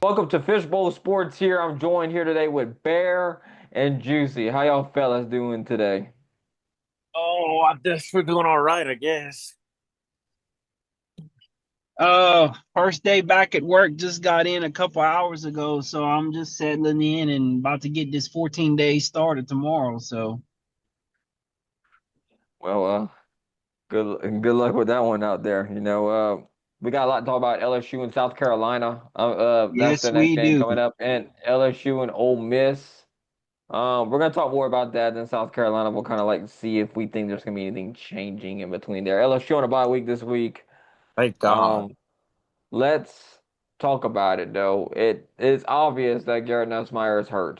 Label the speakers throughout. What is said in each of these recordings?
Speaker 1: Welcome to Fishbowl Sports here. I'm joined here today with Bear and Juicy. How y'all fellas doing today?
Speaker 2: Oh, I guess we're doing all right, I guess.
Speaker 3: First day back at work, just got in a couple hours ago, so I'm just settling in and about to get this 14 days started tomorrow. So
Speaker 1: Well, good luck with that one out there. We got a lot to talk about LSU and South Carolina. That's
Speaker 3: yes,
Speaker 1: the next
Speaker 3: we
Speaker 1: game
Speaker 3: do.
Speaker 1: coming up, and LSU and Ole Miss. We're gonna talk more about that in South Carolina. We'll kind of like see if we think there's gonna be anything changing in between there. LSU on a bye week this week.
Speaker 2: Thank God.
Speaker 1: Um, let's talk about it though. It is obvious that Garrett Nussmeier is hurt.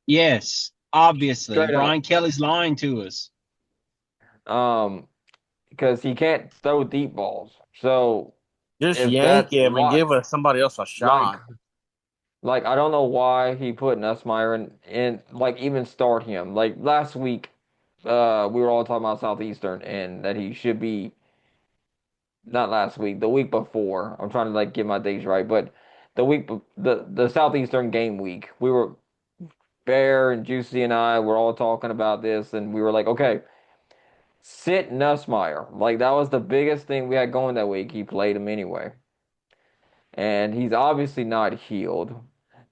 Speaker 3: Yes, obviously.
Speaker 1: Straight up.
Speaker 3: Brian Kelly's lying to us.
Speaker 1: Um, because he can't throw deep balls. So
Speaker 2: Just
Speaker 1: if
Speaker 2: yank
Speaker 1: that's
Speaker 2: him and
Speaker 1: why,
Speaker 2: give us somebody else a
Speaker 1: like,
Speaker 2: shot.
Speaker 1: I don't know why he put Nussmeier in like even start him. Like last week, we were all talking about Southeastern and that he should be not last week, the week before. I'm trying to like get my days right, but the Southeastern game week, we were Bear and Juicy and I were all talking about this, and we were like, okay, sit Nussmeier. Like that was the biggest thing we had going that week. He played him anyway. And he's obviously not healed.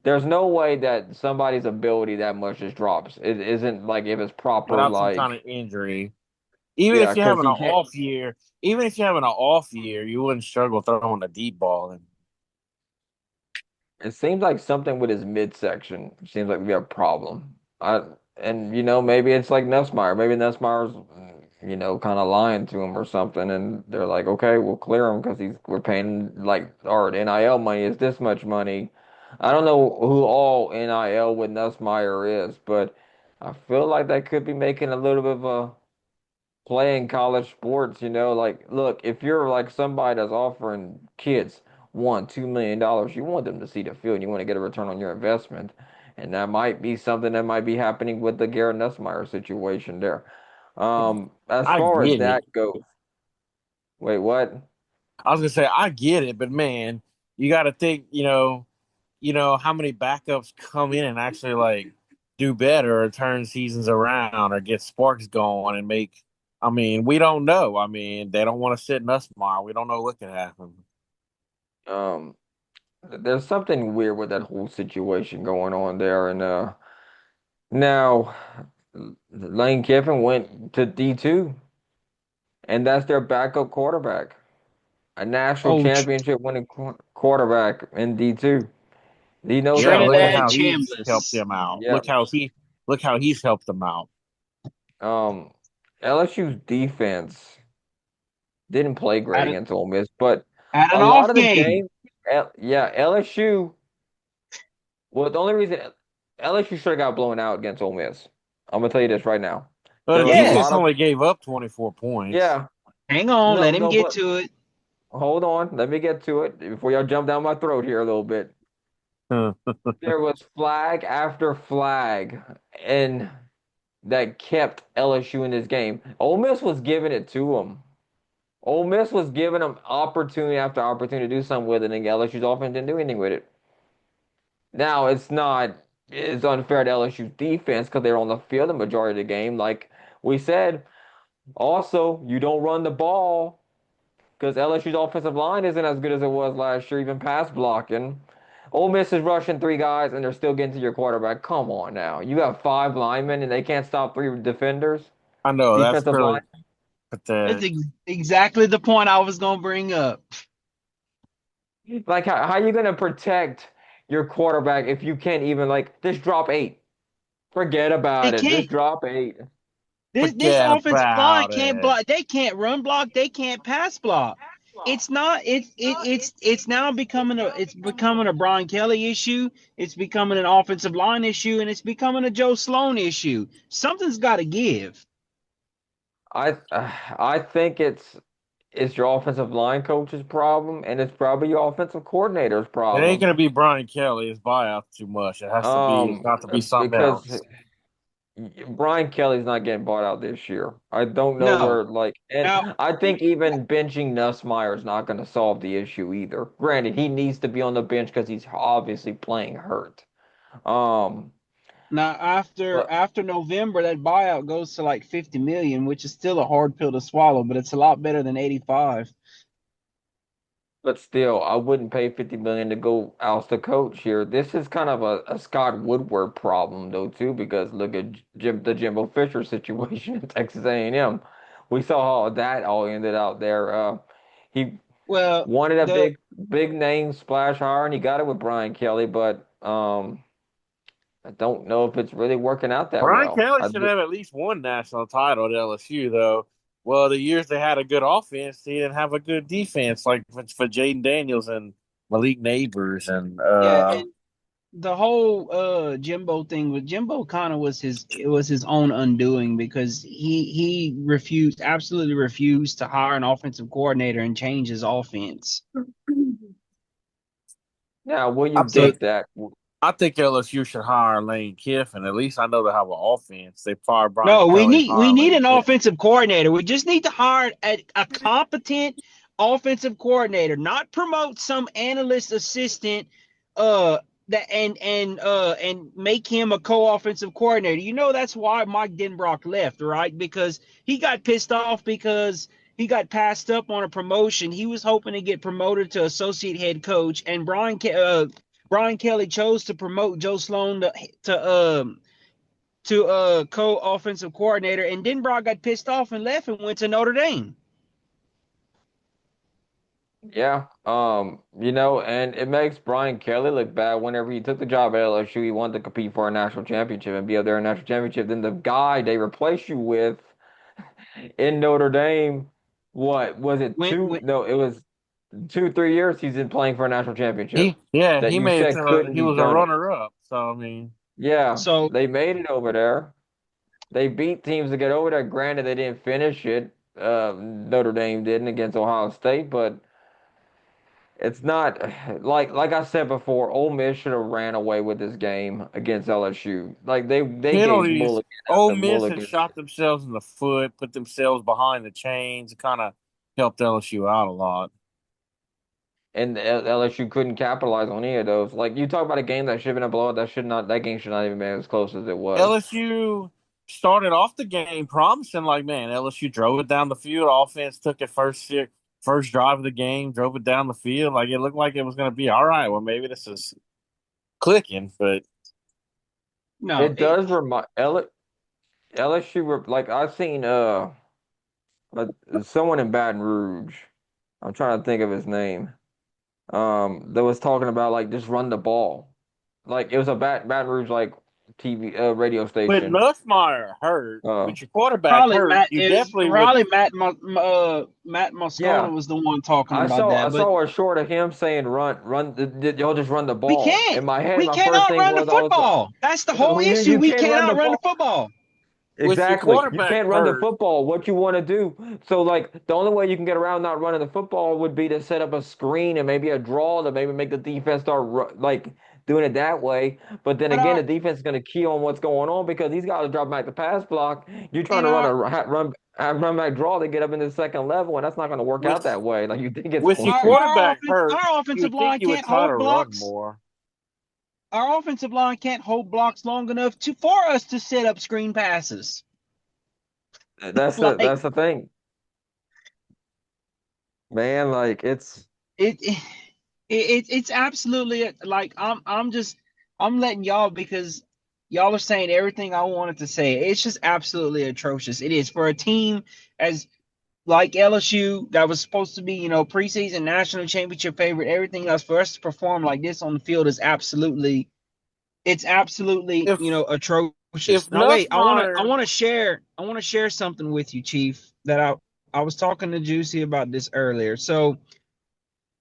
Speaker 1: There's no way that somebody's ability that much just drops. It isn't like if it's proper,
Speaker 2: Without some kind
Speaker 1: like,
Speaker 2: of injury. Even
Speaker 1: yeah,
Speaker 2: if you're
Speaker 1: because
Speaker 2: having an
Speaker 1: he can't.
Speaker 2: off year, even if you're having an off year, you wouldn't struggle throwing a deep ball. And
Speaker 1: It seems like something with his midsection seems like we have a problem. Maybe it's like Nussmeier. Maybe Nussmeier's, kind of lying to him or something, and they're like, okay, we'll clear him because we're paying like our NIL money is this much money. I don't know who all NIL with Nussmeier is, but I feel like that could be making a little bit of a playing college sports, like look, if you're like somebody that's offering kids $1, $2 million, you want them to see the field and you want to get a return on your investment. And that might be something that might be happening with the Garrett Nussmeier situation there. As
Speaker 2: I
Speaker 1: far as
Speaker 2: get it.
Speaker 1: that goes, wait, what?
Speaker 2: I was gonna say I get it, but man, you got to think. How many backups come in and actually like do better or turn seasons around or get sparks going and make. I mean, we don't know. I mean, they don't want to sit in us tomorrow. We don't know what can happen.
Speaker 1: Um, there's something weird with that whole situation going on there, and now Lane Kiffin went to D2, and that's their backup quarterback. A national
Speaker 3: Oh,
Speaker 1: championship winning quarterback in D2. He knows
Speaker 2: Yeah,
Speaker 1: how to
Speaker 2: look at
Speaker 1: play.
Speaker 3: Trinidad
Speaker 2: how he's helped
Speaker 3: Chambliss.
Speaker 2: them out.
Speaker 1: Yeah.
Speaker 2: Look how he's helped them out.
Speaker 1: Um, LSU's defense didn't play great
Speaker 3: Had, a,
Speaker 1: against Ole Miss, but
Speaker 3: had
Speaker 1: a
Speaker 3: an
Speaker 1: lot
Speaker 3: off
Speaker 1: of the
Speaker 3: game.
Speaker 1: game, yeah, LSU. Well, the only reason LSU should have got blown out against Ole Miss. I'm gonna tell you this right now.
Speaker 2: But
Speaker 1: There
Speaker 2: the
Speaker 1: was a
Speaker 2: defense
Speaker 1: lot
Speaker 3: Yes.
Speaker 1: of
Speaker 2: only gave up 24 points.
Speaker 1: yeah.
Speaker 3: Hang on,
Speaker 1: No,
Speaker 3: let him
Speaker 1: no,
Speaker 3: get
Speaker 1: but
Speaker 3: to it.
Speaker 1: hold on. Let me get to it before y'all jump down my throat here a little bit. There was flag after flag, and that kept LSU in this game. Ole Miss was giving it to them. Ole Miss was giving them opportunity after opportunity to do something with it, and LSU's offense didn't do anything with it. Now, it's unfair to LSU's defense because they're on the field the majority of the game. Like we said, also, you don't run the ball because LSU's offensive line isn't as good as it was last year, even pass blocking. Ole Miss is rushing three guys and they're still getting to your quarterback. Come on now. You have five linemen and they can't stop three defenders,
Speaker 2: I know that's
Speaker 1: defensive line.
Speaker 2: really
Speaker 3: That's
Speaker 2: pathetic.
Speaker 3: exactly the point I was going to bring up.
Speaker 1: Like, how are you going to protect your quarterback if you can't even, like, just drop eight? Forget
Speaker 3: They
Speaker 1: about it. Just
Speaker 3: can't.
Speaker 1: drop eight.
Speaker 3: This
Speaker 2: Forget
Speaker 3: offensive line
Speaker 2: about
Speaker 3: can't
Speaker 2: it.
Speaker 3: block. They can't run block. They can't pass block. It's not. It's now becoming a Brian Kelly issue. It's becoming an offensive line issue, and it's becoming a Joe Sloan issue. Something's got to give.
Speaker 1: I think it's your offensive line coach's problem, and it's probably your offensive coordinator's
Speaker 2: It ain't
Speaker 1: problem.
Speaker 2: gonna be Brian Kelly. His buyout too much. It has to be. It's got to be something
Speaker 1: Because
Speaker 2: else.
Speaker 1: Brian Kelly's not getting bought out this year. I don't know
Speaker 3: No.
Speaker 1: where, like, and
Speaker 3: Now,
Speaker 1: I think even benching Nussmeier is not going to solve the issue either. Granted, he needs to be on the bench because he's obviously playing hurt. Um,
Speaker 3: now
Speaker 1: but
Speaker 3: after November, that buyout goes to like 50 million, which is still a hard pill to swallow, but it's a lot better than 85.
Speaker 1: but still, I wouldn't pay 50 million to go oust the coach here. This is kind of a Scott Woodward problem though too, because look at the Jimbo Fisher situation at Texas A&M. We saw how that all ended out there. He
Speaker 3: Well,
Speaker 1: wanted a
Speaker 3: the
Speaker 1: big name splash hire, and he got it with Brian Kelly, but I don't know if it's really working out that
Speaker 2: Brian
Speaker 1: well.
Speaker 2: Kelly should have at least one national title at LSU, though. Well, the years they had a good offense, they didn't have a good defense, like for Jaden Daniels and Malik Neighbors, and
Speaker 3: yeah, and the whole Jimbo thing with Jimbo kind of was his own undoing because he refused absolutely refused to hire an offensive coordinator and change his offense.
Speaker 1: Now, will
Speaker 2: I
Speaker 1: you
Speaker 3: So
Speaker 1: get that?
Speaker 2: I think LSU should hire Lane Kiffin. At least I know they have an offense. They fired Brian
Speaker 3: no,
Speaker 2: Kelly and
Speaker 3: we
Speaker 2: hired
Speaker 3: need
Speaker 2: Lane
Speaker 3: an
Speaker 2: Kiffin.
Speaker 3: offensive coordinator. We just need to hire a competent offensive coordinator, not promote some analyst assistant that and make him a co-offensive coordinator. You know that's why Mike Denbrock left, right? Because he got pissed off because he got passed up on a promotion. He was hoping to get promoted to associate head coach, and Brian Kelly chose to promote Joe Sloan to co-offensive coordinator, and Denbrock got pissed off and left and went to Notre Dame.
Speaker 1: Yeah, and it makes Brian Kelly look bad whenever he took the job at LSU. He wanted to compete for a national championship and be up there in a national championship. Then the guy they replace you with in Notre Dame, what was it?
Speaker 3: Went,
Speaker 1: Two?
Speaker 3: went
Speaker 1: No, it was 2, 3 years he's been playing for a national championship that
Speaker 2: He
Speaker 1: you
Speaker 2: made it
Speaker 1: said
Speaker 2: to
Speaker 1: couldn't
Speaker 2: he
Speaker 1: be
Speaker 2: was a
Speaker 1: done.
Speaker 2: runner up. So I mean,
Speaker 1: Yeah,
Speaker 3: so
Speaker 1: they made it over there. They beat teams to get over there. Granted, they didn't finish it. Notre Dame didn't against Ohio State, but it's not like I said before. Ole Miss should have ran away with this game against LSU. Like they gave
Speaker 2: penalties.
Speaker 1: mulligan
Speaker 2: Ole
Speaker 1: after
Speaker 2: Miss had
Speaker 1: mulligan,
Speaker 2: shot themselves in the foot, put themselves behind the chains, kind of helped LSU out a lot.
Speaker 1: and LSU couldn't capitalize on any of those. Like you talk about a game that should have been a blowout. That game should not even been as close as it was.
Speaker 2: LSU started off the game promising, like man, LSU drove it down the field. Offense took it first drive of the game, drove it down the field. Like it looked like it was going to be all right. Well, maybe this is clicking, but
Speaker 3: no,
Speaker 1: It does remind LSU. Like I've seen uh, someone in Baton Rouge. I'm trying to think of his name. That was talking about like just run the ball. Like it was a Baton Rouge like TV radio
Speaker 2: when
Speaker 1: station.
Speaker 2: Nussmeier hurt,
Speaker 1: Uh,
Speaker 2: with your quarterback hurt, you definitely would.
Speaker 3: Probably Matt Moscona
Speaker 1: yeah,
Speaker 3: was the one talking about
Speaker 1: I
Speaker 3: that, but
Speaker 1: saw a short of him saying y'all just run the
Speaker 3: we
Speaker 1: ball.
Speaker 3: can't.
Speaker 1: In my head,
Speaker 3: We
Speaker 1: my first
Speaker 3: cannot
Speaker 1: thing
Speaker 3: run the
Speaker 1: was I was like,
Speaker 3: football. That's the whole issue.
Speaker 1: you
Speaker 3: We
Speaker 1: can't run
Speaker 3: cannot
Speaker 1: the
Speaker 3: run the
Speaker 1: ball.
Speaker 3: football.
Speaker 2: With your
Speaker 1: Exactly. You
Speaker 2: quarterback
Speaker 1: can't run the
Speaker 2: hurt,
Speaker 1: football. What you want to do. So, like, the only way you can get around not running the football would be to set up a screen and maybe a draw to maybe make the defense start like doing it that way. But then
Speaker 3: But
Speaker 1: again,
Speaker 3: our
Speaker 1: the defense is going to key on what's going on because these guys are dropping back the pass block. You're trying
Speaker 3: in
Speaker 1: to
Speaker 3: our
Speaker 1: run back draw to get up into the second level, and that's not going to work out
Speaker 2: with
Speaker 1: that way. Like you think it's
Speaker 2: with
Speaker 1: going
Speaker 2: your
Speaker 1: to.
Speaker 2: quarterback hurt,
Speaker 3: our
Speaker 2: you
Speaker 3: offensive
Speaker 2: would think
Speaker 3: line
Speaker 2: you would
Speaker 3: can't
Speaker 2: try to
Speaker 3: hold
Speaker 2: run
Speaker 3: blocks.
Speaker 2: more.
Speaker 3: Our offensive line can't hold blocks long enough to for us to set up screen passes. Like
Speaker 1: That's the thing, man. Like
Speaker 3: it it's absolutely like I'm letting y'all because y'all are saying everything I wanted to say. It's just absolutely atrocious. It is for a team as like LSU that was supposed to be, preseason national championship favorite, everything else for us to perform like this on the field is absolutely,
Speaker 2: If
Speaker 3: atrocious.
Speaker 2: if
Speaker 3: Now wait, I
Speaker 2: Nussmeier
Speaker 3: want to share something with you, Chief, that I was talking to Juicy about this earlier. So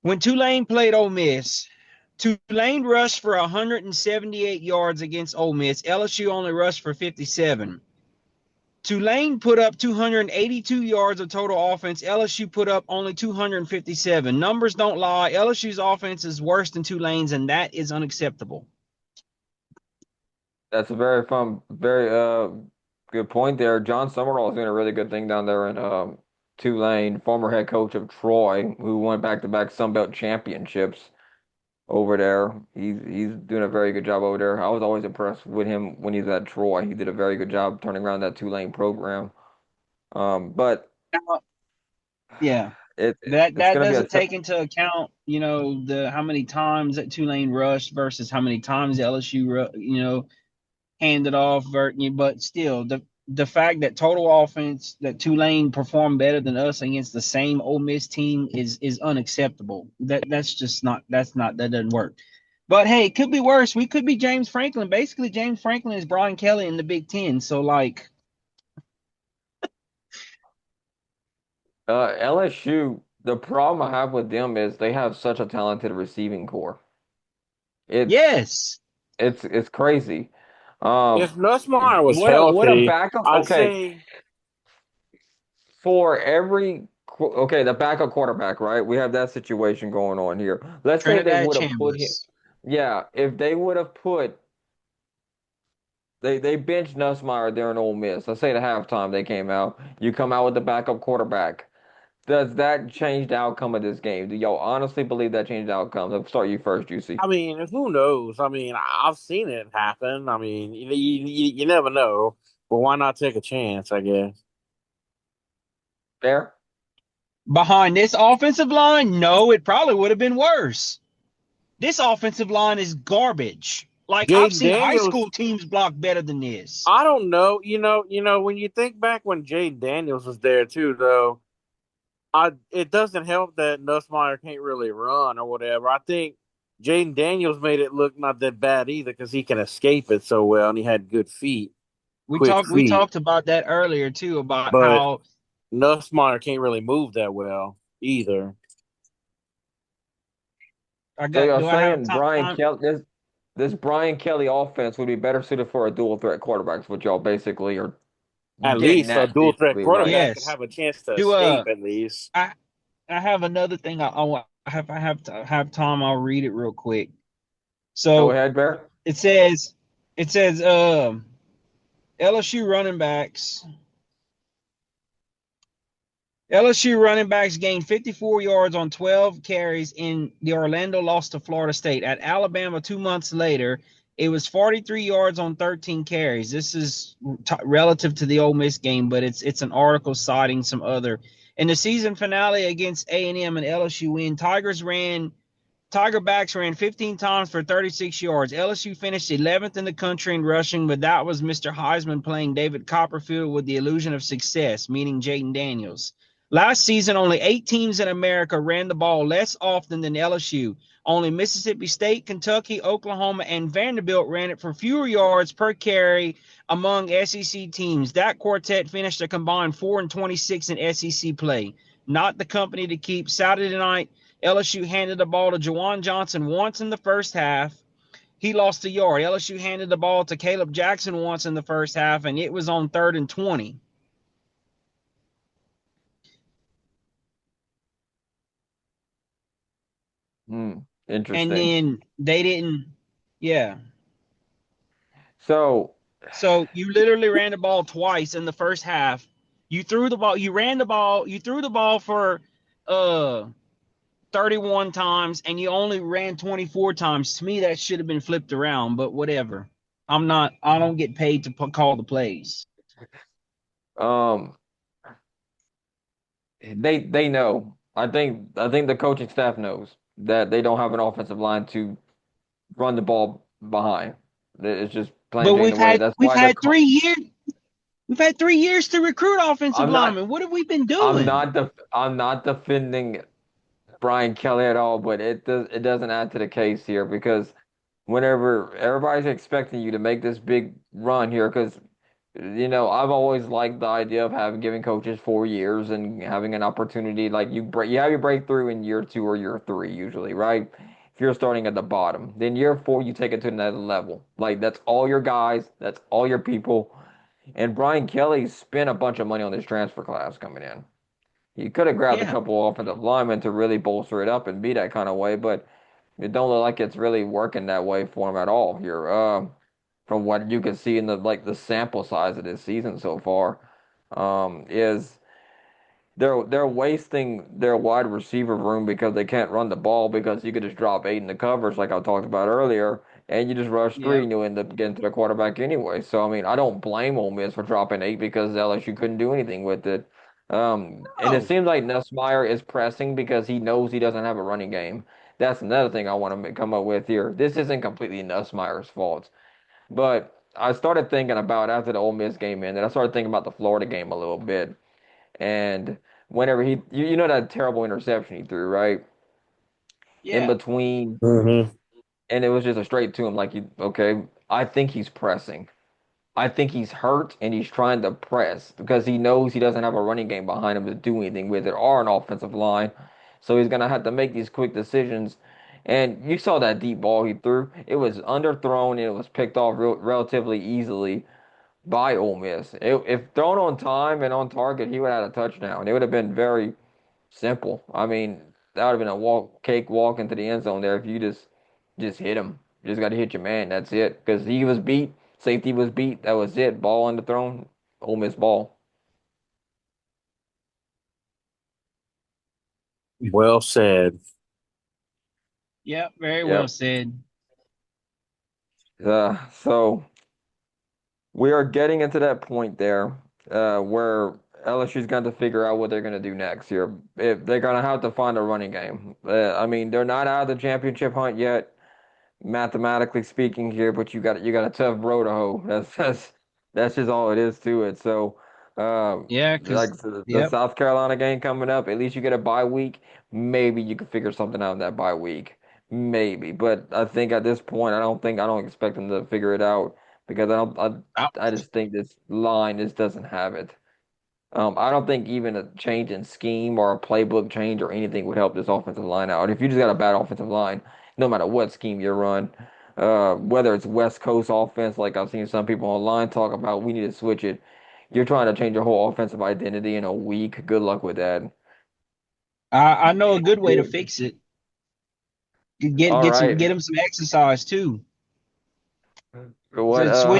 Speaker 3: when Tulane played Ole Miss, Tulane rushed for 178 yards against Ole Miss. LSU only rushed for 57. Tulane put up 282 yards of total offense. LSU put up only 257. Numbers don't lie. LSU's offense is worse than Tulane's, and that is unacceptable.
Speaker 1: That's a very good point there. John Summerall is doing a really good thing down there in Tulane, former head coach of Troy, who won back-to-back Sun Belt championships over there. He's doing a very good job over there. I was always impressed with him when he was at Troy. He did a very good job turning around that Tulane program. But
Speaker 3: Yeah.
Speaker 1: it
Speaker 3: That
Speaker 1: it's
Speaker 3: that
Speaker 1: going to be a
Speaker 3: doesn't
Speaker 1: tough.
Speaker 3: take into account, the how many times that Tulane rushed versus how many times LSU, handed off. But still, the fact that total offense that Tulane performed better than us against the same Ole Miss team is unacceptable. That's just not that doesn't work. But hey, it could be worse. We could be James Franklin. Basically, James Franklin is Brian Kelly in the Big Ten. So like,
Speaker 1: LSU, the problem I have with them is they have such a talented receiving core. It's
Speaker 3: yes,
Speaker 1: it's crazy. Um,
Speaker 2: If Nussmeier was
Speaker 1: what a
Speaker 2: healthy,
Speaker 1: backup.
Speaker 2: I'd
Speaker 1: Okay,
Speaker 2: say,
Speaker 1: for every okay, the backup quarterback, right? We have that situation going on here. Let's say they
Speaker 3: Trinidad
Speaker 1: would have put him.
Speaker 3: Chambliss.
Speaker 1: Yeah, if they would have put they benched Nussmeier there in Ole Miss. Let's say at halftime they came out. You come out with the backup quarterback. Does that change the outcome of this game? Do y'all honestly believe that changed the outcome? Let's start you first, Juicy.
Speaker 2: I mean, who knows? I mean, I've seen it happen. I mean, you never know, but why not take a chance? I guess.
Speaker 1: Fair?
Speaker 3: Behind this offensive line, no, it probably would have been worse. This offensive line is garbage. Like I've
Speaker 2: Jaden
Speaker 3: seen high
Speaker 2: Daniels,
Speaker 3: school teams block better than this.
Speaker 2: I don't know. When you think back when Jaden Daniels was there too, though, it doesn't help that Nussmeier can't really run or whatever. I think Jaden Daniels made it look not that bad either because he can escape it so well and he had good feet,
Speaker 3: We
Speaker 2: quick
Speaker 3: talked we
Speaker 2: feet.
Speaker 3: talked about that earlier too about
Speaker 2: But
Speaker 3: how
Speaker 2: Nussmeier can't really move that well either.
Speaker 3: I
Speaker 1: So
Speaker 3: got
Speaker 1: y'all
Speaker 3: do I have
Speaker 1: saying Brian
Speaker 3: time?
Speaker 1: Kelly this Brian Kelly offense would be better suited for a dual threat quarterbacks, which y'all basically are
Speaker 2: At
Speaker 1: getting
Speaker 2: least a
Speaker 1: at,
Speaker 2: dual threat
Speaker 1: basically, right?
Speaker 2: quarterback could
Speaker 3: Yes.
Speaker 2: have a chance to
Speaker 3: Do
Speaker 2: escape at least.
Speaker 3: I I have another thing I want if I have to have time I'll read it real quick.
Speaker 1: Go
Speaker 3: So
Speaker 1: ahead, Bear.
Speaker 3: it says it says LSU running backs LSU running backs gained 54 yards on 12 carries in the Orlando loss to Florida State. At Alabama 2 months later, it was 43 yards on 13 carries. This is relative to the Ole Miss game, but it's an article citing some other. In the season finale against A&M and LSU win, Tiger backs ran 15 times for 36 yards. LSU finished 11th in the country in rushing, but that was Mr. Heisman playing David Copperfield with the illusion of success, meaning Jaden Daniels. Last season, only 8 teams in America ran the ball less often than LSU. Only Mississippi State, Kentucky, Oklahoma, and Vanderbilt ran it for fewer yards per carry among SEC teams. That quartet finished a combined 4-26 in SEC play. Not the company to keep. Saturday night, LSU handed the ball to Juwan Johnson once in the first half. He lost a yard. LSU handed the ball to Caleb Jackson once in the first half, and it was on 3rd and 20.
Speaker 1: Hmm.
Speaker 3: And
Speaker 1: Interesting.
Speaker 3: then they didn't, yeah.
Speaker 1: So
Speaker 3: So you literally ran the ball twice in the first half. You threw the ball for uh 31 times, and you only ran 24 times. To me, that should have been flipped around, but whatever. I don't get paid to call the plays.
Speaker 1: um they know. I think the coaching staff knows that they don't have an offensive line to run the ball behind. It's just plain
Speaker 3: But
Speaker 1: Jane the way. That's
Speaker 3: we've
Speaker 1: why they're
Speaker 3: had 3 years. We've had 3 years to recruit offensive
Speaker 1: I'm not
Speaker 3: linemen. What have we been doing?
Speaker 1: I'm not defending Brian Kelly at all, but it doesn't add to the case here because whenever everybody's expecting you to make this big run here, because I've always liked the idea of having giving coaches 4 years and having an opportunity like you have your breakthrough in year two or year three usually, right? If you're starting at the bottom, then year four you take it to another level. Like that's all your guys, that's all your people. And Brian Kelly spent a bunch of money on this transfer class coming in. He could have grabbed a
Speaker 3: Yeah.
Speaker 1: couple offensive linemen to really bolster it up and be that kind of way, but it don't look like it's really working that way for him at all here. from what you can see in the sample size of this season so far, is they're wasting their wide receiver room because they can't run the ball because you could just drop eight in the covers like I talked about earlier, and you just rush three
Speaker 3: Yep.
Speaker 1: and you end up getting to the quarterback anyway. So I mean, I don't blame Ole Miss for dropping eight because LSU couldn't do anything with it. And it
Speaker 3: Oh,
Speaker 1: seems like Nussmeier is pressing because he knows he doesn't have a running game. That's another thing I want to come up with here. This isn't completely Nussmeier's fault, but I started thinking about after the Ole Miss game ended, I started thinking about the Florida game a little bit. And whenever you know that terrible interception he threw, right? In
Speaker 3: yeah.
Speaker 1: between,
Speaker 2: Mm-hmm.
Speaker 1: and it was just a straight to him, like, okay, I think he's pressing. I think he's hurt and he's trying to press because he knows he doesn't have a running game behind him to do anything with it or an offensive line. So he's gonna have to make these quick decisions. And you saw that deep ball he threw. It was underthrown and it was picked off relatively easily by Ole Miss. If thrown on time and on target, he would have had a touchdown. It would have been very simple. I mean, that would have been a cake walk into the end zone there if you just hit him. You just got to hit your man. That's it. Because he was beat, safety was beat. That was it. Ball underthrown. Ole Miss ball.
Speaker 2: Well said.
Speaker 3: Yep. Very well
Speaker 1: Yep.
Speaker 3: said.
Speaker 1: So we are getting into that point there where LSU's got to figure out what they're going to do next year. If they're going to have to find a running game. I mean, they're not out of the championship hunt yet, mathematically speaking here, but you got a tough road to hoe. That's just all it is to it. So,
Speaker 3: Yeah.
Speaker 1: like
Speaker 3: Cause
Speaker 1: the
Speaker 3: yep.
Speaker 1: South Carolina game coming up, at least you get a bye week. Maybe you can figure something out in that bye week. Maybe, but I think at this point, I don't expect them to figure it out because I just think this line just doesn't have it. I don't think even a change in scheme or a playbook change or anything would help this offensive line out. If you just got a bad offensive line, no matter what scheme you run, whether it's West Coast offense, like I've seen some people online talk about, we need to switch it. You're trying to change your whole offensive identity in a week. Good luck with that.
Speaker 3: I know a good way to fix it.
Speaker 1: All right.
Speaker 3: Get him some exercise too.
Speaker 1: What
Speaker 3: So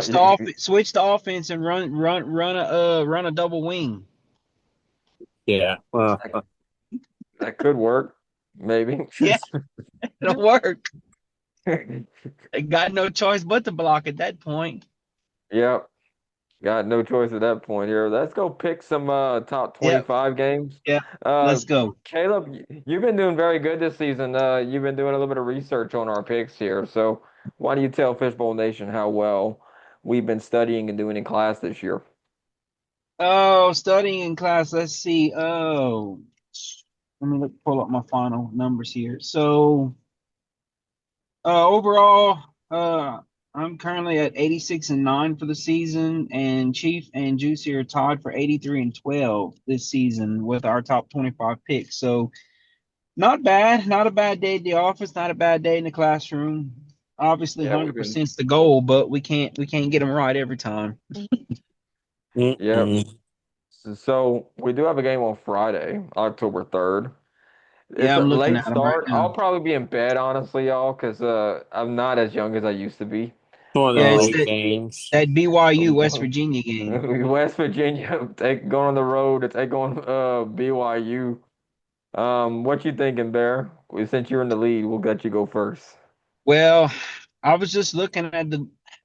Speaker 3: switch the offense and run a double wing.
Speaker 2: Yeah.
Speaker 1: that, that could work, maybe.
Speaker 3: Yeah, it'll work. They got no choice but to block at that point.
Speaker 1: Yep. Got no choice at that point here. Let's go pick some top
Speaker 3: Yep.
Speaker 1: 25 games.
Speaker 3: Yep.
Speaker 1: Uh,
Speaker 3: Let's go.
Speaker 1: Caleb, you've been doing very good this season. You've been doing a little bit of research on our picks here. So why don't you tell Fishbowl Nation how well we've been studying and doing in class this year?
Speaker 3: Oh, studying in class. Let's see. Oh, let me pull up my final numbers here. So, overall, I'm currently at 86-9 for the season, and Chief and Juicy are tied for 83-12 this season with our top 25 picks. So, not bad. Not a bad day at the office. Not a bad day in the classroom. Obviously,
Speaker 1: Yeah, we've
Speaker 3: 100%
Speaker 1: been.
Speaker 3: is the goal, but we can't get them right every time.
Speaker 1: Yep.
Speaker 2: Mm-mm.
Speaker 1: So we do have a game on Friday, October 3rd. It's
Speaker 3: Yeah,
Speaker 1: a
Speaker 3: I'm looking
Speaker 1: late
Speaker 3: at them right
Speaker 1: start.
Speaker 3: now.
Speaker 1: I'll probably be in bed, honestly, y'all, because I'm not as young as I used to be.
Speaker 2: One of
Speaker 3: Yeah,
Speaker 2: them
Speaker 3: it's
Speaker 2: late
Speaker 1: Um,
Speaker 2: games.
Speaker 3: that BYU West Virginia game.
Speaker 1: West Virginia going on the road to take on BYU. What you thinking, Bear? Well, since you're in the lead, we'll let you go first.
Speaker 3: Well, I was just looking at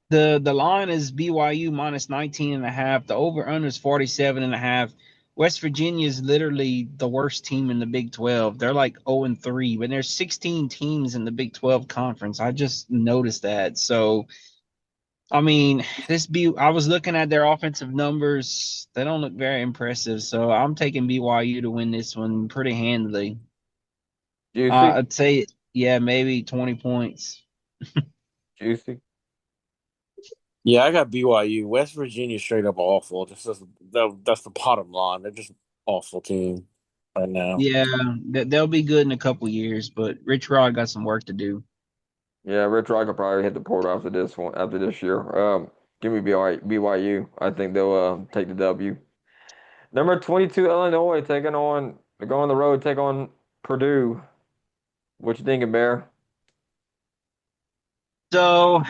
Speaker 3: the line is BYU minus 19 and a half. The over under is 47 and a half. West Virginia is literally the worst team in the Big 12. They're like 0 and 3, but there's 16 teams in the Big 12 conference. I just noticed that. So, I mean, I was looking at their offensive numbers. They don't look very impressive. So, I'm taking BYU to win this one pretty handily.
Speaker 1: Juicy,
Speaker 3: I'd say yeah, maybe 20 points.
Speaker 1: juicy.
Speaker 2: Yeah, I got BYU. West Virginia straight up awful. That's the bottom line. They're just awful team right now.
Speaker 3: Yeah, they'll be good in a couple years, but Rich Rod got some work to do.
Speaker 1: Yeah, Rich Rod could probably hit the portal after this one, after this year. Give me BYU. I think they'll take the W. Number 22, Illinois they're going on the road, take on Purdue. What you thinking, Bear?
Speaker 3: So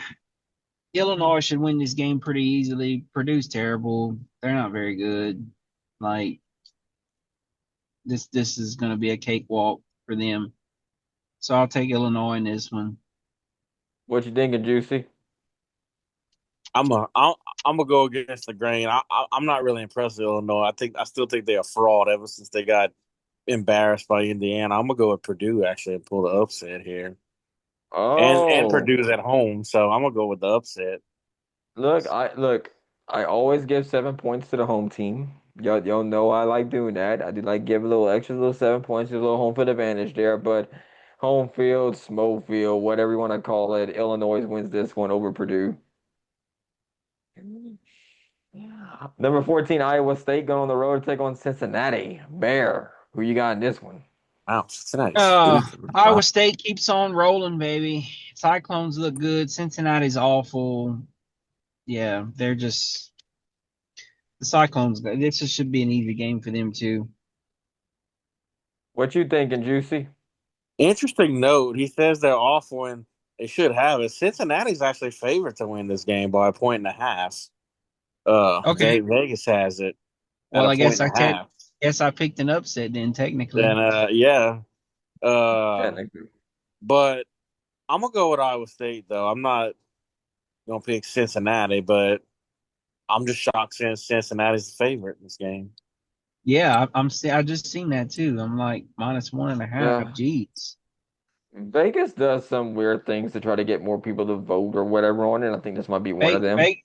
Speaker 3: Illinois should win this game pretty easily. Purdue's terrible. They're not very good. Like this is going to be a cakewalk for them. So I'll take Illinois in this one.
Speaker 1: What you thinking, Juicy?
Speaker 2: I'm gonna go against the grain. I'm not really impressed with Illinois. I still think they're a fraud ever since they got embarrassed by Indiana. I'm gonna go with Purdue actually and pull the upset here. And
Speaker 1: Oh,
Speaker 2: Purdue's at home, so I'm gonna go with the upset.
Speaker 1: look. I always give 7 points to the home team. Y'all know I like doing that. I do like give a little extra, little 7 points, a little home field advantage there. But home field, smoke field, whatever you want to call it, Illinois wins this one over Purdue. Number 14, Iowa State going on the road to take on Cincinnati. Bear, who you got in this one?
Speaker 2: Wow, Cincinnati's losing.
Speaker 3: Iowa
Speaker 2: Wow.
Speaker 3: State keeps on rolling, baby. Cyclones look good. Cincinnati's awful. Yeah, they're just the Cyclones. This should be an easy game for them too.
Speaker 1: What you thinking, Juicy?
Speaker 2: Interesting note. He says they're awful and they should have it. Cincinnati's actually favored to win this game by a point and a half.
Speaker 3: Okay.
Speaker 2: Vegas has it at
Speaker 3: Well,
Speaker 2: a
Speaker 3: I
Speaker 2: point
Speaker 3: guess
Speaker 2: and a half.
Speaker 3: I picked an upset then technically.
Speaker 2: And yeah. Uh,
Speaker 1: Technically.
Speaker 2: but I'm gonna go with Iowa State though. I'm not gonna pick Cincinnati, but I'm just shocked since Cincinnati's the favorite in this game.
Speaker 3: Yeah, I just seen that too. I'm like -1.5.
Speaker 1: Yeah.
Speaker 3: Jeez.
Speaker 1: Vegas does some weird things to try to get more people to vote or whatever on it. I think this might be one of
Speaker 3: Ve-
Speaker 1: them.
Speaker 3: Ve-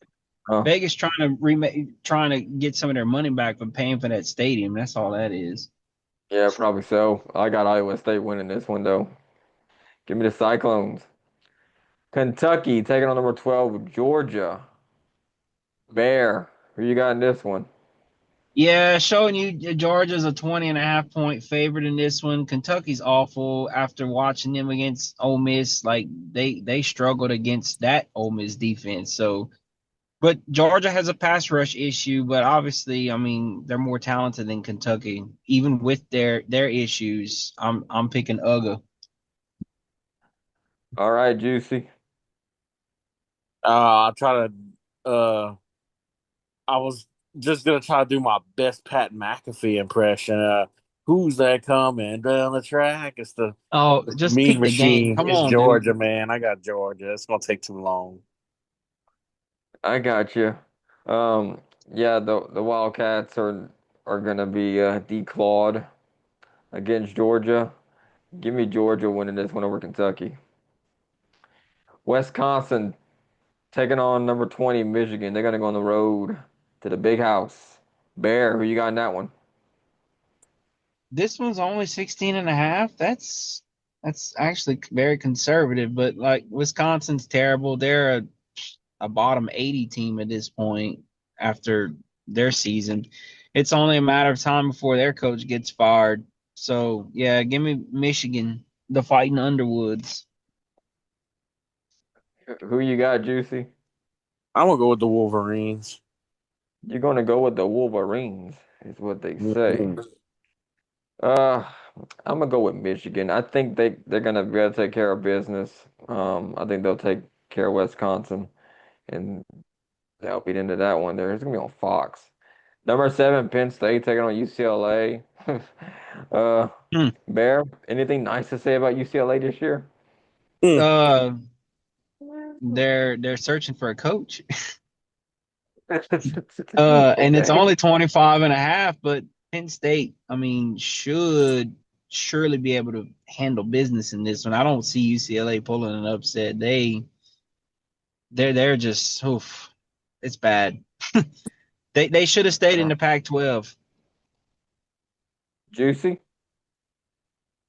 Speaker 3: Vegas trying to get some of their money back from paying for that stadium. That's all that is.
Speaker 1: Yeah, probably so. I got Iowa State winning this one though. Give me the Cyclones. Kentucky taking on number 12, Georgia. Bear, who you got in this one?
Speaker 3: Yeah, showing you Georgia's a 20.5 point favorite in this one. Kentucky's awful after watching them against Ole Miss. Like they struggled against that Ole Miss defense. So, but Georgia has a pass rush issue, but obviously, I mean, they're more talented than Kentucky. Even with their issues, I'm picking UGA.
Speaker 1: All right, Juicy.
Speaker 2: I try to. I was just gonna try to do my best Pat McAfee impression. Who's that coming down the track? It's
Speaker 3: Oh,
Speaker 2: the
Speaker 3: just
Speaker 2: Mean
Speaker 3: pick the game.
Speaker 2: Machine.
Speaker 3: Come
Speaker 2: It's
Speaker 3: on, dude.
Speaker 2: Georgia, man. I got Georgia. It's gonna take too long.
Speaker 1: I got you. Um, yeah, the Wildcats are gonna be declawed against Georgia. Give me Georgia winning this one over Kentucky. Wisconsin taking on number 20, Michigan. They're gonna go on the road to the big house. Bear, who you got in that one?
Speaker 3: This one's only 16.5. That's actually very conservative, but like Wisconsin's terrible. They're a bottom 80 team at this point after their season. It's only a matter of time before their coach gets fired. So yeah, give me Michigan, the Fighting Underwoods.
Speaker 1: Who you got, Juicy?
Speaker 2: I'm gonna go with the Wolverines.
Speaker 1: You're gonna go with the Wolverines, is what they say.
Speaker 2: Mhm.
Speaker 1: Uh, I'm gonna go with Michigan. I think they're gonna be able to take care of business. I think they'll take care of Wisconsin, and they'll beat into that one. There, it's gonna be on Fox. Number 7, Penn State taking on UCLA. Uh,
Speaker 3: Hmm.
Speaker 1: Bear, anything nice to say about UCLA this year?
Speaker 2: Mm.
Speaker 3: Uh, they're searching for a coach. And it's
Speaker 1: Okay.
Speaker 3: only 25.5, but Penn State, I mean, should surely be able to handle business in this one. I don't see UCLA pulling an upset. They're just oof, it's bad. They should have stayed in the Pac-12.
Speaker 1: Juicy?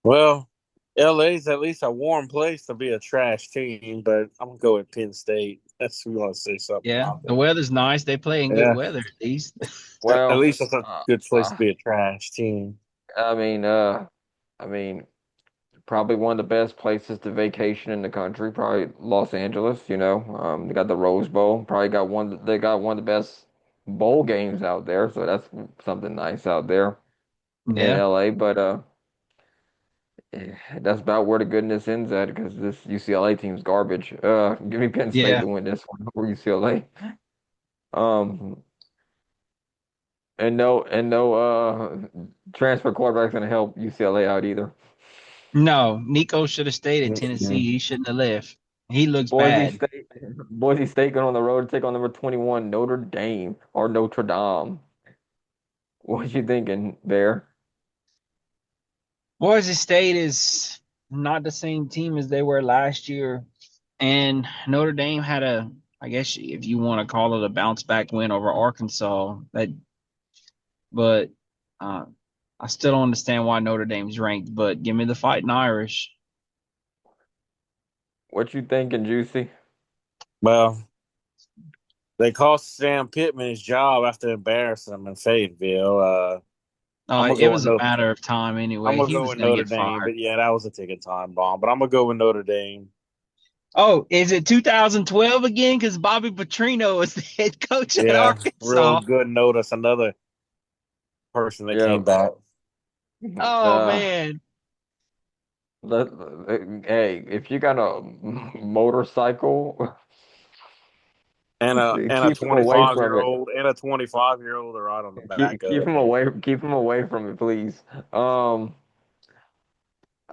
Speaker 2: Well, LA's at least a warm place to be a trash team, but I'm gonna go with Penn State. That's who want to say something
Speaker 3: Yeah, the
Speaker 2: positive.
Speaker 3: weather's nice. They play in good
Speaker 2: Yeah,
Speaker 3: weather at least.
Speaker 2: at
Speaker 1: Well,
Speaker 2: least it's a
Speaker 1: uh,
Speaker 2: good place to
Speaker 1: uh,
Speaker 2: be a trash team.
Speaker 1: I mean, uh, I mean, probably one of the best places to vacation in the country. Probably Los Angeles. They got the Rose Bowl. Probably got one. They got one of the best bowl games out there. So that's something nice out there in
Speaker 3: Yeah.
Speaker 1: LA. But That's about where the goodness ends at because this UCLA team's garbage. Give me Penn State
Speaker 3: Yeah.
Speaker 1: to win this one over UCLA. Um, and no transfer quarterback's gonna help UCLA out either.
Speaker 3: No, Nico should have stayed at
Speaker 2: Yes,
Speaker 3: Tennessee.
Speaker 2: man.
Speaker 3: He shouldn't have left. He looks
Speaker 1: Boise
Speaker 3: bad.
Speaker 1: State, Boise State going on the road to take on number 21 Notre Dame or Notre Dame. What you thinking, Bear?
Speaker 3: Boise State is not the same team as they were last year, and Notre Dame had a, I guess if you want to call it a bounce back win over Arkansas. But uh, I still don't understand why Notre Dame's ranked. But give me the Fighting Irish.
Speaker 1: What you thinking, Juicy?
Speaker 2: Well, they cost Sam Pittman his job after embarrassing him in Fayetteville. I'm gonna
Speaker 3: It
Speaker 2: go with
Speaker 3: was a
Speaker 2: no.
Speaker 3: matter of time
Speaker 2: I'm
Speaker 3: anyway.
Speaker 2: gonna
Speaker 3: He
Speaker 2: go
Speaker 3: was
Speaker 2: with
Speaker 3: going to
Speaker 2: Notre
Speaker 3: get
Speaker 2: Dame,
Speaker 3: fired.
Speaker 2: but yeah, that was a ticking time bomb. But I'm gonna go with Notre Dame.
Speaker 3: Oh, is it 2012 again? Because Bobby Petrino is the head coach at
Speaker 2: Yeah, real
Speaker 3: Arkansas.
Speaker 2: good notice. Another person that
Speaker 1: Yeah.
Speaker 2: came back
Speaker 3: Oh
Speaker 1: Uh,
Speaker 3: man.
Speaker 1: let, hey, if you got a motorcycle,
Speaker 2: and a
Speaker 1: keep him away
Speaker 2: 25
Speaker 1: from
Speaker 2: year
Speaker 1: it.
Speaker 2: old and a 25-year-old are right on the
Speaker 1: Keep
Speaker 2: backup.
Speaker 1: him away. Keep him away from it, please.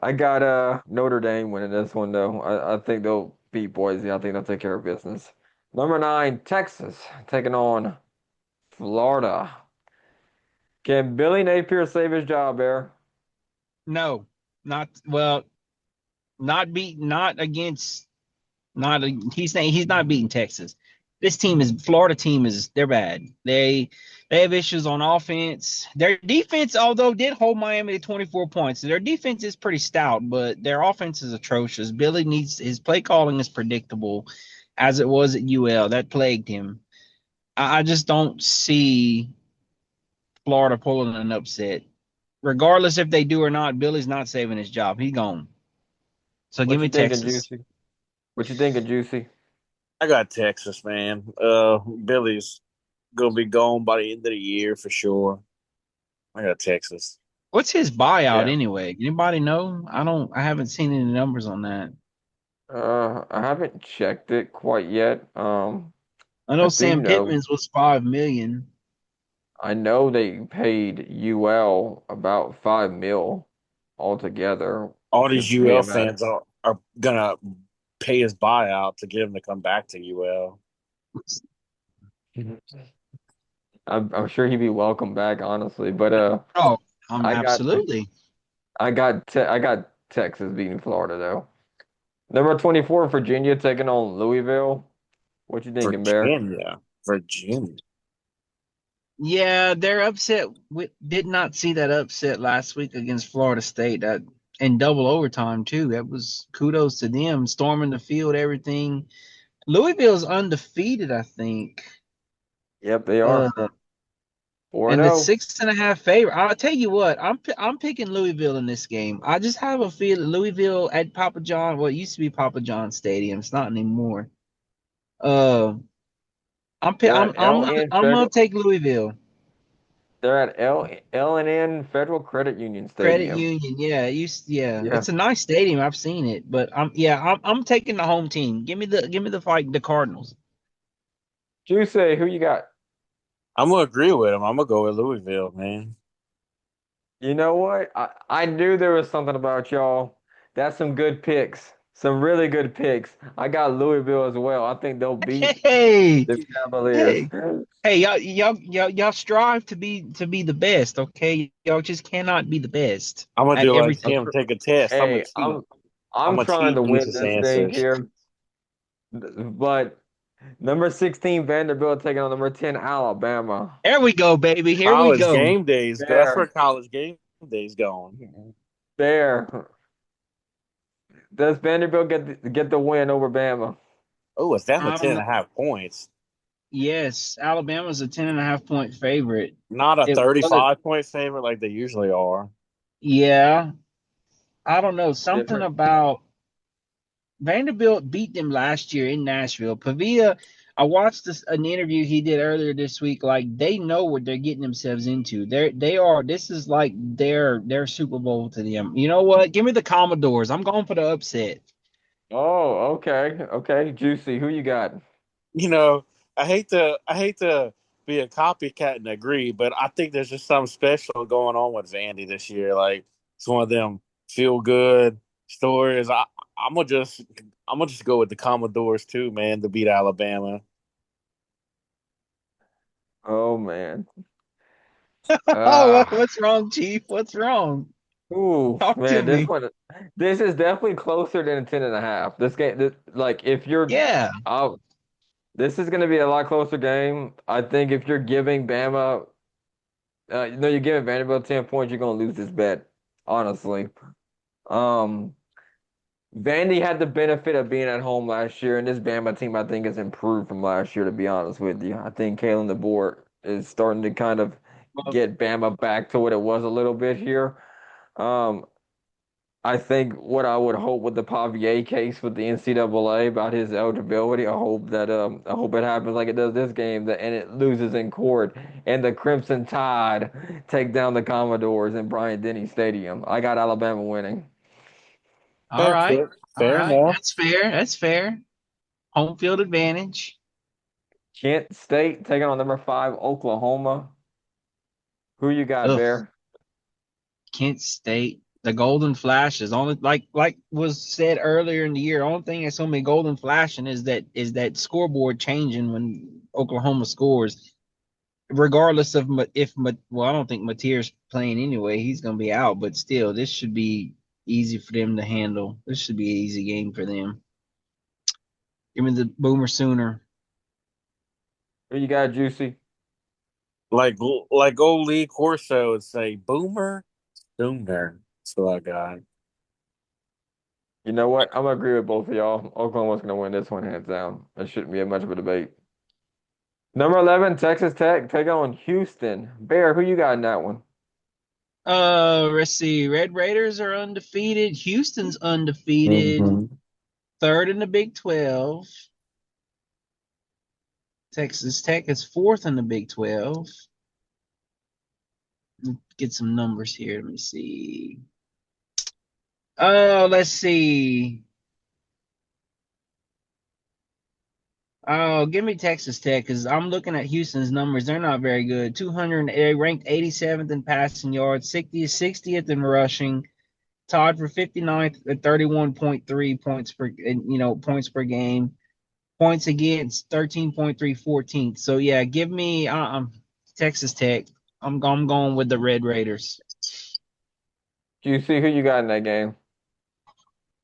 Speaker 1: I got Notre Dame winning this one though. I think they'll beat Boise. I think they'll take care of business. Number 9, Texas taking on Florida. Can Billy Napier save his job there?
Speaker 3: No, not well, not against not he's not beating Texas. This team is Florida team is they're bad. They have issues on offense. Their defense, although did hold Miami to 24 points, their defense is pretty stout, but their offense is atrocious. Billy needs his play calling is predictable, as it was at UL. That plagued him. I just don't see Florida pulling an upset. Regardless if they do or not, Billy's not saving his job. He's gone. So give
Speaker 1: What
Speaker 3: me
Speaker 1: you thinking,
Speaker 3: Texas.
Speaker 1: Juicy? What you thinking, Juicy?
Speaker 2: I got Texas, man. Billy's gonna be gone by the end of the year for sure. I got Texas.
Speaker 3: What's his buyout
Speaker 1: Yeah.
Speaker 3: anyway? Anybody know? I haven't seen any numbers on that.
Speaker 1: I haven't checked it quite yet.
Speaker 3: I
Speaker 1: I
Speaker 3: know
Speaker 1: do
Speaker 3: Sam
Speaker 1: know.
Speaker 3: Pittman's was 5 million.
Speaker 1: I know they paid UL about 5 mil altogether
Speaker 2: All
Speaker 1: to
Speaker 2: these
Speaker 1: pay
Speaker 2: UL
Speaker 1: him out.
Speaker 2: fans are gonna pay his buyout to get him to come back to UL.
Speaker 1: I'm sure he'd be welcome back, honestly. But
Speaker 3: Oh,
Speaker 1: I got
Speaker 3: absolutely.
Speaker 1: I got Texas beating Florida though. Number 24, Virginia taking on Louisville. What you thinking, Bear?
Speaker 2: Virginia.
Speaker 3: Yeah, they're upset. We did not see that upset last week against Florida State. That in double overtime too. That was kudos to them, storming the field, everything. Louisville's undefeated, I think.
Speaker 1: Yep, they
Speaker 3: Uh,
Speaker 1: are 4 and
Speaker 3: and the
Speaker 1: 0.
Speaker 3: 6.5 favorite. I'll tell you what, I'm picking Louisville in this game. I just have a feeling Louisville at Papa John. Well, it used to be Papa John Stadium. It's not anymore. Uh, I'm pi-
Speaker 1: They're at LN
Speaker 3: I'm gonna
Speaker 1: Federal.
Speaker 3: take Louisville.
Speaker 1: They're at L&N Federal Credit Union
Speaker 3: Credit
Speaker 1: Stadium.
Speaker 3: Union, yeah,
Speaker 1: Yeah.
Speaker 3: it's a nice stadium. I've seen it, but I'm taking the home team. Give me the fight, the Cardinals.
Speaker 1: Juicy, who you got?
Speaker 2: I'm gonna agree with him. I'm gonna go with Louisville, man.
Speaker 1: You know what? I knew there was something about y'all. That's some good picks. Some really good picks. I got Louisville as well. I think they'll beat
Speaker 3: Hey,
Speaker 1: the Cavaliers.
Speaker 3: hey, hey, y'all strive to be the best. Okay, y'all just cannot be the best
Speaker 2: I'm gonna
Speaker 3: at
Speaker 2: do like
Speaker 1: I'm
Speaker 3: everything.
Speaker 2: Tim,
Speaker 1: tr-
Speaker 2: take a test. I'm gonna
Speaker 1: hey,
Speaker 2: cheat. I'm
Speaker 1: I'm
Speaker 2: gonna
Speaker 1: trying
Speaker 2: cheat
Speaker 1: to
Speaker 2: and use
Speaker 1: win
Speaker 2: his
Speaker 1: this thing
Speaker 2: answers.
Speaker 1: here, but number 16 Vanderbilt taking on number 10 Alabama.
Speaker 3: There we go, baby. Here we
Speaker 2: College
Speaker 3: go.
Speaker 2: game days. That's where
Speaker 1: There,
Speaker 2: college game days going.
Speaker 1: there. Does Vanderbilt get the win over Bama?
Speaker 2: Oh, it's definitely
Speaker 3: I
Speaker 2: ten
Speaker 3: don't
Speaker 2: and
Speaker 3: know.
Speaker 2: a half points.
Speaker 3: Yes, Alabama's a 10.5 point favorite.
Speaker 2: Not a
Speaker 3: It was,
Speaker 2: 35-point favorite like they usually are.
Speaker 3: yeah. I don't know. Something
Speaker 1: Different.
Speaker 3: about Vanderbilt beat them last year in Nashville. Pavia, I watched an interview he did earlier this week. Like they know what they're getting themselves into. They are. This is like their Super Bowl to them. You know what? Give me the Commodores. I'm going for the upset.
Speaker 1: Oh, okay. Okay. Juicy. Who you got?
Speaker 2: You know, I hate to be a copycat and agree, but I think there's just something special going on with Vandy this year. Like it's one of them feel good stories. I'm gonna just I'm gonna just go with the Commodores too, man, to beat Alabama.
Speaker 1: Oh man.
Speaker 3: Oh,
Speaker 1: Ah.
Speaker 3: what's wrong, Chief? What's wrong?
Speaker 1: Ooh,
Speaker 3: Talk to
Speaker 1: man,
Speaker 3: me.
Speaker 1: this is definitely closer than 10 and a half. This game, like, if you're
Speaker 3: Yeah.
Speaker 1: out, this is going to be a lot closer game. I think if you're giving Bama, you're giving Vanderbilt 10 points, you're going to lose this bet, honestly. Um, Vandy had the benefit of being at home last year, and this Bama team, I think, has improved from last year, to be honest with you. I think Kalen DeBoer is starting to kind of
Speaker 3: Well,
Speaker 1: get Bama back to what it was a little bit here. Um, I think what I would hope with the Pavia case with the NCAA about his eligibility, I hope it happens like it does this game that and it loses in court and the Crimson Tide take down the Commodores in Bryant-Denny Stadium. I got Alabama winning.
Speaker 3: all right.
Speaker 2: Fair,
Speaker 3: All
Speaker 2: fair
Speaker 3: right.
Speaker 2: enough.
Speaker 3: That's fair. That's fair. Home field advantage.
Speaker 1: Kent State taking on number 5 Oklahoma. Who you got,
Speaker 3: Ugh.
Speaker 1: Bear?
Speaker 3: Kent State. The Golden Flash is only like was said earlier in the year. Only thing that's gonna be golden flashing is that scoreboard changing when Oklahoma scores. Regardless of well, I don't think Mateer's playing anyway. He's gonna be out, but still, this should be easy for them to handle. This should be an easy game for them. Give me the Boomer Sooner.
Speaker 1: Who you got, Juicy?
Speaker 2: Like old Lee Corso would say, Boomer Sooner. That's what I got.
Speaker 1: You know what? I'm gonna agree with both of y'all. Oklahoma's gonna win this one hands down. It shouldn't be much of a debate. Number 11, Texas Tech take on Houston. Bear, who you got in that one?
Speaker 3: Let's see. Red Raiders are undefeated. Houston's undefeated.
Speaker 2: Hmm.
Speaker 3: Third in the Big 12. Texas Tech is fourth in the Big 12. Get some numbers here. Let me see. Oh, let's see. Oh, give me Texas Tech because I'm looking at Houston's numbers. They're not very good. 200, they ranked 87th in passing yards, 60th in rushing, tied for 59th at 31.3 points per, points per game. Points against 13.3, 14th. So yeah, give me Texas Tech. I'm going with the Red Raiders.
Speaker 1: Do you see who you got in that game?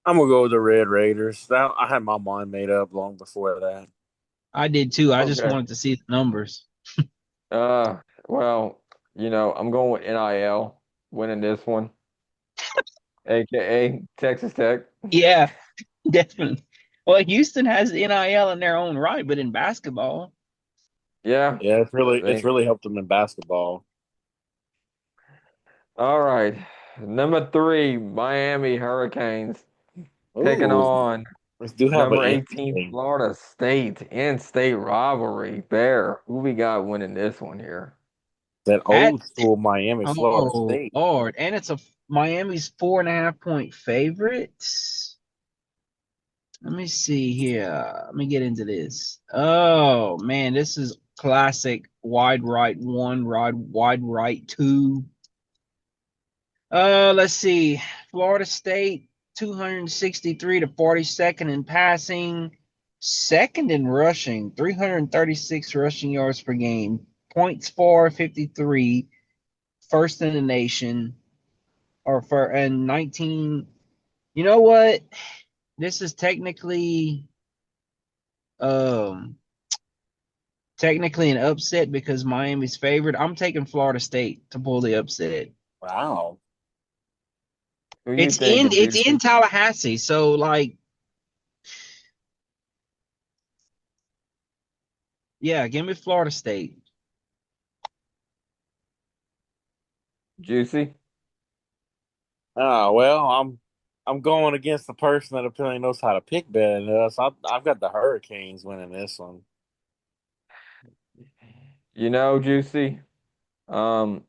Speaker 2: I'm gonna go with the Red Raiders. I had my mind made up long before that.
Speaker 3: I did too. I just
Speaker 1: Okay.
Speaker 3: wanted to see the numbers.
Speaker 1: Uh, well, I'm going with NIL winning this one, aka Texas Tech.
Speaker 3: Yeah, definitely. Well, Houston has NIL in their own right, but in basketball,
Speaker 1: Yeah.
Speaker 2: Yeah, it's
Speaker 1: They,
Speaker 2: really helped them in basketball.
Speaker 1: all right. Number 3, Miami Hurricanes taking
Speaker 2: Ooh,
Speaker 1: on
Speaker 2: let's do have an
Speaker 1: number 18,
Speaker 2: interesting
Speaker 1: Florida State in-state rivalry. Bear, who we got winning this one here?
Speaker 2: that
Speaker 3: at
Speaker 2: old school Miami, Florida
Speaker 3: oh
Speaker 2: State.
Speaker 3: Lord, and it's a Miami's 4.5 point favorites. Let me see here. Let me get into this. Oh man, this is classic wide right one, wide right two. Let's see. Florida State 263 to 42nd in passing, second in rushing, 336 rushing yards per game, points for 53, first in the nation, or for and 19. You know what? This is um technically an upset because Miami's favored. I'm taking Florida State to pull the upset.
Speaker 2: Wow.
Speaker 1: Who you
Speaker 3: It's in
Speaker 1: thinking,
Speaker 3: it's in
Speaker 1: Juicy?
Speaker 3: Tallahassee, so like yeah, give me Florida State.
Speaker 1: Juicy?
Speaker 2: Ah, well, I'm going against the person that apparently knows how to pick better than us. I've got the Hurricanes winning this one.
Speaker 1: Juicy. Um,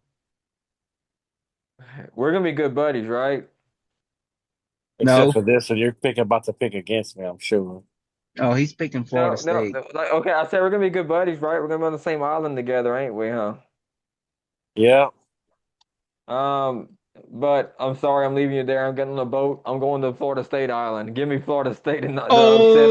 Speaker 1: we're gonna be good buddies, right?
Speaker 2: Except
Speaker 3: No.
Speaker 2: for this, and you're about to pick against me, I'm sure.
Speaker 3: Oh, he's picking Florida
Speaker 1: No, no,
Speaker 3: State.
Speaker 1: no, like okay, I said we're gonna be good buddies, right? We're gonna be on the same island together, ain't we, huh?
Speaker 2: Yeah.
Speaker 1: Um, but I'm sorry, I'm leaving you there. I'm getting on a boat. I'm going to Florida State Island. Give me Florida State and not the upset.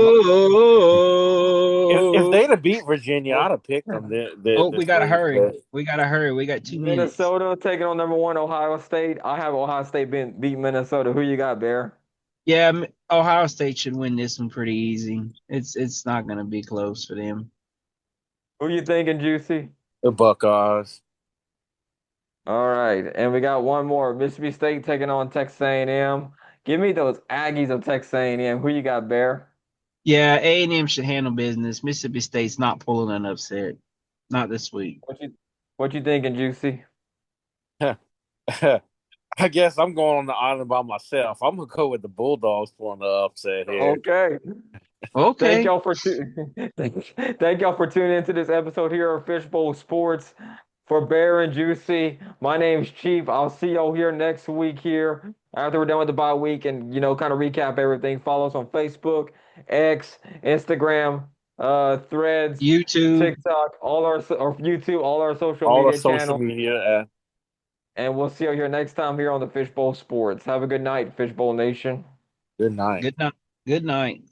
Speaker 2: If
Speaker 3: Oh,
Speaker 2: they'd have beat Virginia, I'd have picked them
Speaker 3: we
Speaker 2: this
Speaker 3: gotta
Speaker 2: week.
Speaker 3: hurry.
Speaker 2: But
Speaker 3: We gotta hurry. We got 2 minutes.
Speaker 1: Minnesota taking on number one Ohio State. I have Ohio State beat Minnesota. Who you got, Bear?
Speaker 3: Yeah, Ohio State should win this one pretty easy. It's not gonna be close for them.
Speaker 1: Who you thinking, Juicy?
Speaker 2: the Buckeyes.
Speaker 1: All right, and we got one more. Mississippi State taking on Texas A&M. Give me those Aggies of Texas A&M. Who you got, Bear?
Speaker 3: Yeah, A&M should handle business. Mississippi State's not pulling an upset. Not this week.
Speaker 1: What you thinking, Juicy?
Speaker 2: I guess I'm going on the island by myself. I'm gonna go with the Bulldogs pulling the upset here.
Speaker 1: Okay. Thank
Speaker 3: Okay.
Speaker 1: y'all for thank y'all for tuning into this episode here of Fishbowl Sports. For Bear and Juicy, my name's Chief. I'll see y'all here next week here after we're done with the bye week and kind of recap everything. Follow us on Facebook, X, Instagram, Threads,
Speaker 3: YouTube.
Speaker 1: TikTok, or YouTube, all our social
Speaker 2: All the
Speaker 1: media
Speaker 2: social
Speaker 1: channels.
Speaker 2: media.
Speaker 1: And we'll see you here next time here on the Fishbowl Sports. Have a good night, Fishbowl Nation.
Speaker 2: Good night.
Speaker 3: Good night. Good night.